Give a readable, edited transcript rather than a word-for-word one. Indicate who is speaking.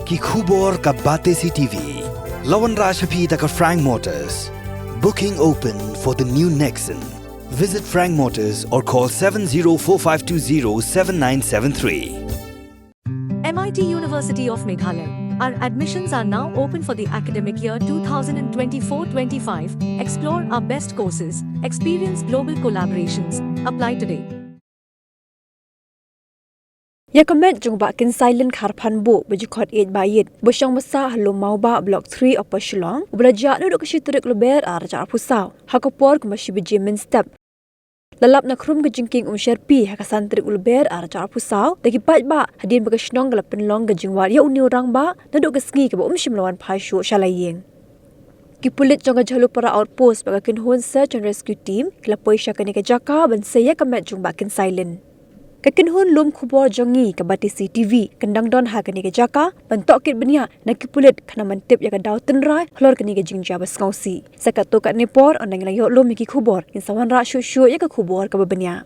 Speaker 1: ki khubor ka bate CTV. Lawan Rashaphi taka Frank Motors. Booking open for the new Nexon. Visit Frank Motors or call 7045207973.
Speaker 2: MIT University of Meghalaya. Our admissions are now open for the academic year 2024-25. Explore our best courses, experience global collaborations. Apply today.
Speaker 3: Yakamet jungba Kynsailin Kharphanbuh bejukot 8 bayit besyang masa halum mauba blok 3 opa Shillong belajar duduk kesyiterik leber arja pusau hakopor kemasyi bejimin step lalap na Khrum ke Jingkieng Umshyrpi hakasantrik leber arja pusau dagi ba hadin bagashnong galapen long ke jingwar ya uni orang ba duduk kesengi ke Umshyrpi lawan phashu shalayeng Kipulit jangka jalu para outpost baga Kynhun search and rescue team kelapoi syakani ke jaka ban saya kamet jungba Kynsailin Kakinhun lum khubor jongi ke bati CTV kendang don ha kani ke jaka bentok kit benia na kipulit kana mantip ya ka daw tenrai hlor kani ke jingja basngausi sakato kat nepor onang lang yo lum ki khubor insawan ra shu ya ka khubor ka babenia